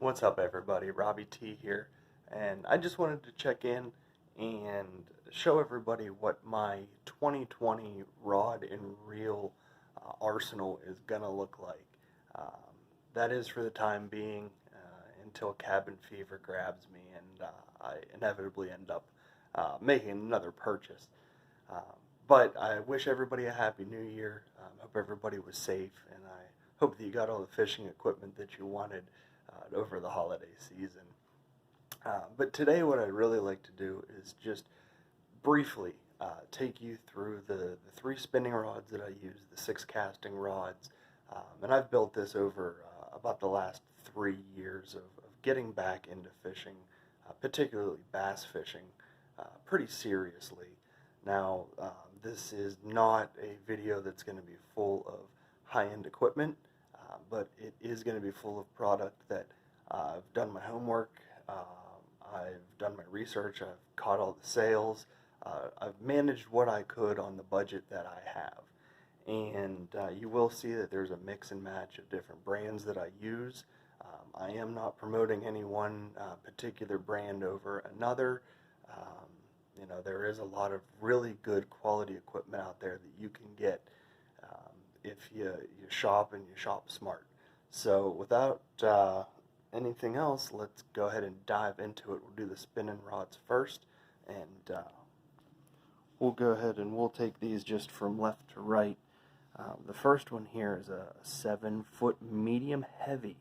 What's up, everybody? Robbie T here, and I just wanted to check in and show everybody what my 2020 rod and reel arsenal is gonna look like. Um, that is for the time being until cabin fever grabs me and I inevitably end up making another purchase. Um, but I wish everybody a happy new year. Hope everybody was safe, and I hope that you got all the fishing equipment that you wanted over the holiday season. But today, what I'd really like to do is just briefly take you through the three spinning rods that I use, the six casting rods, and I've built this over about the last 3 years of getting back into fishing, particularly bass fishing, pretty seriously. Now, this is not a video that's going to be full of high-end equipment, but it is going to be full of product that I've done my homework, I've done my research, I've caught all the sales, I've managed what I could on the budget that I have. And you will see that there's a mix and match of different brands that I use. I am not promoting any one particular brand over another. There is a lot of really good quality equipment out there that you can get if you shop and you shop smart. So without anything else, let's go ahead and dive into it. We'll do the spinning rods first, and we'll go ahead and we'll take these just from left to right. The first one here is a 7-foot medium heavy.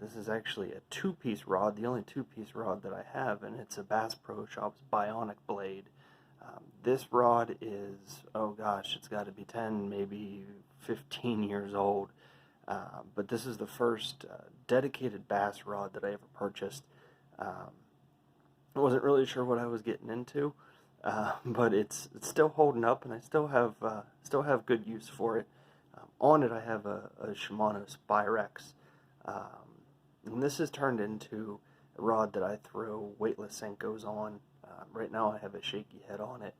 This is actually a two-piece rod, the only two-piece rod that I have, and it's a Bass Pro Shops Bionic blade. This rod is, oh gosh, it's got to be 10, maybe 15 years old. But this is the first dedicated bass rod that I ever purchased. I wasn't really sure what I was getting into, but it's still holding up, and I still have good use for it. On it, I have a Shimano Spyrex. And this has turned into a rod that I throw weightless Senkos on. Right now I have a shaky head on it,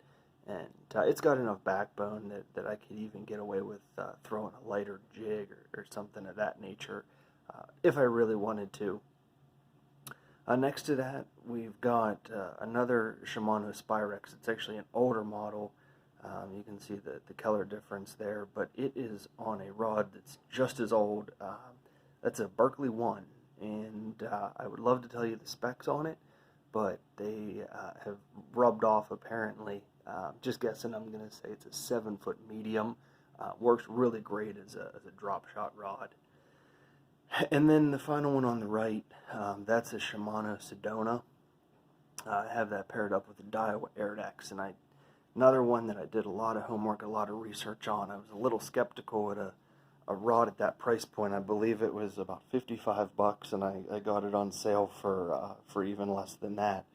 and it's got enough backbone that I could even get away with throwing a lighter jig or something of that nature if I really wanted to. Next to that, we've got another Shimano Spyrex. It's actually an older model. You can see the color difference there, but it is on a rod that's just as old. That's a Berkley 1, and I would love to tell you the specs on it, but they have rubbed off apparently. Just guessing, I'm going to say it's a 7-foot medium. Works really great as a drop shot rod. And then the final one on the right, that's a Shimano Sedona. I have that paired up with a Daiwa Airdex, and another one that I did a lot of homework, a lot of research on. I was a little skeptical at a rod at that price point. I believe it was about $55, and I got it on sale for even less than that.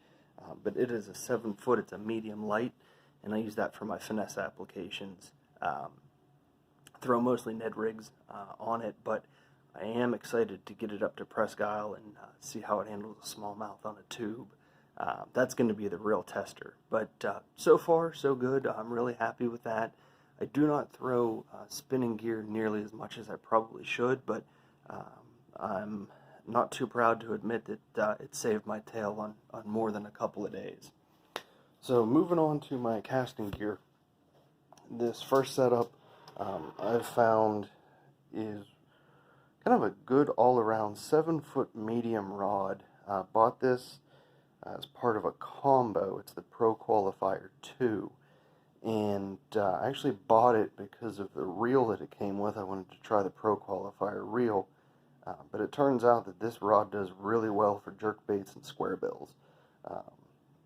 But it is a 7-foot. It's a medium light, and I use that for my finesse applications. Throw mostly Ned rigs on it, but I am excited to get it up to Presque Isle and see how it handles a smallmouth on a tube. That's going to be the real tester. But so far, so good. I'm really happy with that. I do not throw spinning gear nearly as much as I probably should, but I'm not too proud to admit that it saved my tail on more than a couple of days. So moving on to my casting gear, this first setup I've found is kind of a good all-around 7-foot medium rod. Bought this as part of a combo. It's the Pro Qualifier 2. And I actually bought it because of the reel that it came with. I wanted to try the Pro Qualifier reel, but it turns out that this rod does really well for jerkbaits and square bills.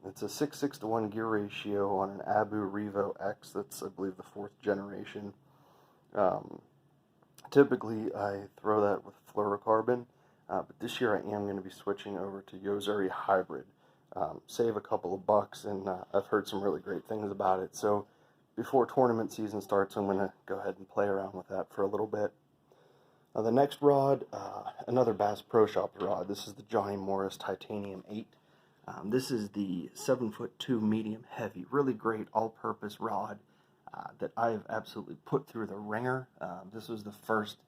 It's a 6:6 to 1 gear ratio on an Abu Revo X. That's, I believe, the 4th generation. Typically, I throw that with fluorocarbon, but this year I am going to be switching over to Yo-Zuri Hybrid. Save a couple of bucks, and I've heard some really great things about it. So before tournament season starts, I'm going to go ahead and play around with that for a little bit. The next rod, another Bass Pro Shop rod. This is the Johnny Morris Titanium 8. This is the 7'2" medium heavy, really great all-purpose rod that I've absolutely put through the ringer. This was the first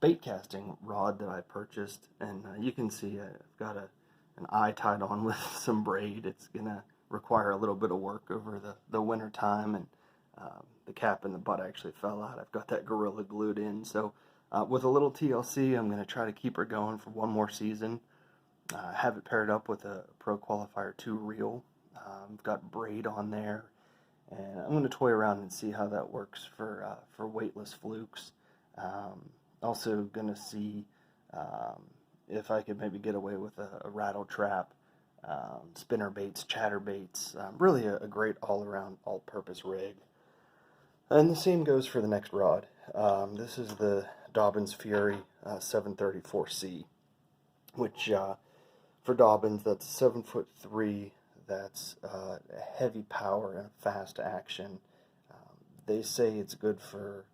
bait casting rod that I purchased, and you can see I've got an eye tied on with some braid. It's gonna require a little bit of work over the winter time, and the cap and the butt actually fell out. I've got that Gorilla glued in, so with a little TLC, I'm gonna try to keep her going for one more season. Have it paired up with a Pro Qualifier 2 reel. I've got braid on there, and I'm going to toy around and see how that works for weightless flukes. Also going to see if I could maybe get away with a rattle trap, spinner baits, chatter baits. Really a great all-around, all-purpose rig. And the same goes for the next rod. This is the Dobyns Fury 734C, which for Dobyns, that's 7'3". That's heavy power and fast action. They say it's good for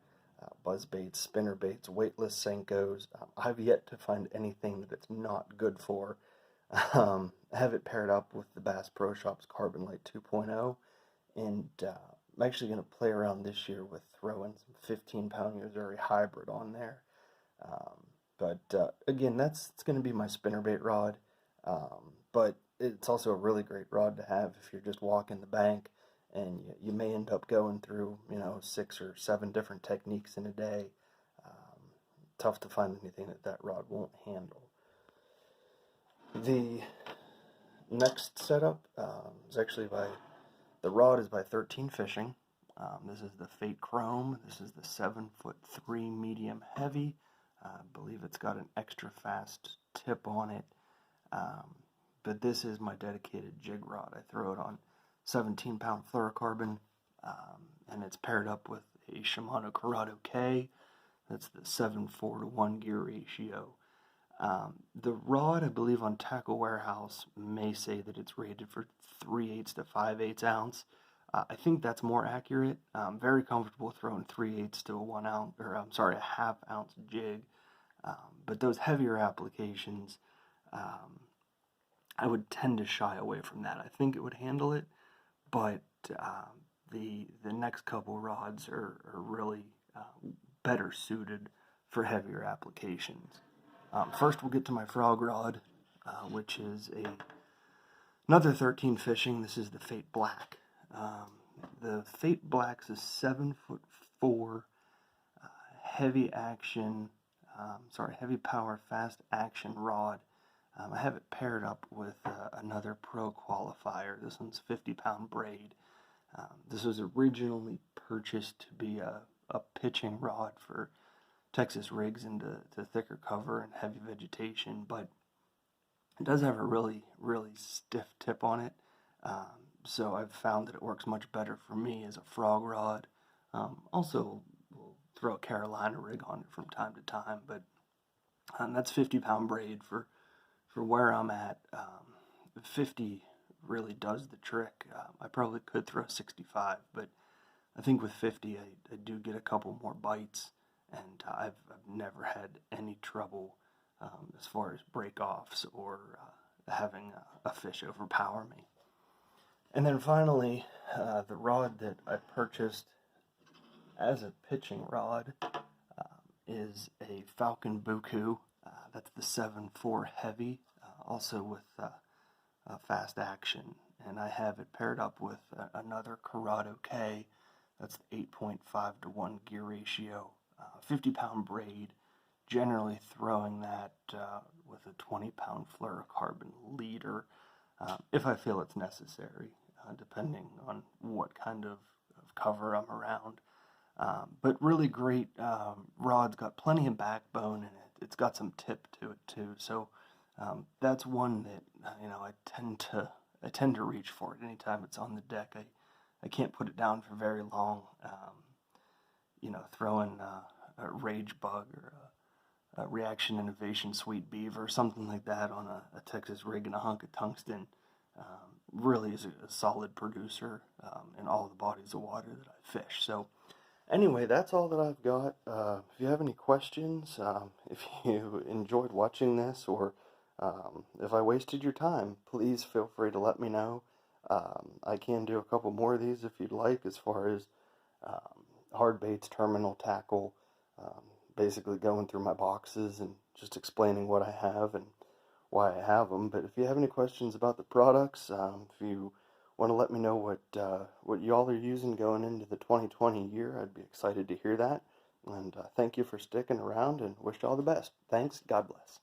buzz baits, spinner baits, weightless Senkos. I've yet to find anything that it's not good for. I have it paired up with the Bass Pro Shops Carbon Light 2.0, and I'm actually going to play around this year with throwing some 15-pound Yo-Zuri hybrid on there. But again, it's going to be my spinnerbait rod, but it's also a really great rod to have if you're just walking the bank, and you may end up going through 6 or 7 different techniques in a day. Tough to find anything that rod won't handle. The next setup is actually the rod is by 13 Fishing. This is the Fate Chrome. This is the 7'3" medium heavy. I believe it's got an extra fast tip on it. But this is my dedicated jig rod. I throw it on 17-pound fluorocarbon, and it's paired up with a Shimano Curado K. That's the 7.4 to 1 gear ratio. The rod, I believe, on Tackle Warehouse may say that it's rated for 3/8 to 5/8 ounce. I think that's more accurate. I'm very comfortable throwing 3/8 to a half ounce jig. But those heavier applications, I would tend to shy away from that. I think it would handle it, but the next couple rods are really better suited for heavier applications. First, we'll get to my frog rod, which is another 13 Fishing. This is the Fate Black. The Fate Black's a 7'4", heavy power, fast action rod. I have it paired up with another Pro Qualifier. This one's 50-pound braid. This was originally purchased to be a pitching rod for Texas rigs into thicker cover and heavy vegetation, but it does have a really, really stiff tip on it. So I've found that it works much better for me as a frog rod. Also, we'll throw a Carolina rig on it from time to time, but that's 50-pound braid for where I'm at. 50 really does the trick. I probably could throw 65, but I think with 50 I do get a couple more bites, and I've never had any trouble as far as break-offs or having a fish overpower me. And then finally, the rod that I purchased as a pitching rod is a Falcon Buku. That's the 7.4 heavy, also with fast action. And I have it paired up with another Curado K. That's the 8.5 to 1 gear ratio. 50-pound braid, generally throwing that with a 20-pound fluorocarbon leader if I feel it's necessary, depending on what kind of cover I'm around. But really great rod's got plenty of backbone in it. It's got some tip to it too. So that's one that I tend to reach for it anytime it's on the deck. I can't put it down for very long. Throwing a Rage Bug or a Reaction Innovation Sweet Beaver or something like that on a Texas rig and a hunk of tungsten really is a solid producer in all the bodies of water that I fish. So anyway, that's all that I've got. If you have any questions, if you enjoyed watching this, or if I wasted your time, please feel free to let me know. I can do a couple more of these if you'd like, as far as hard baits, terminal tackle, basically going through my boxes and just explaining what I have and why I have them. But if you have any questions about the products, if you want to let me know what y'all are using going into the 2020 year, I'd be excited to hear that. And thank you for sticking around and wish you all the best. Thanks. God bless.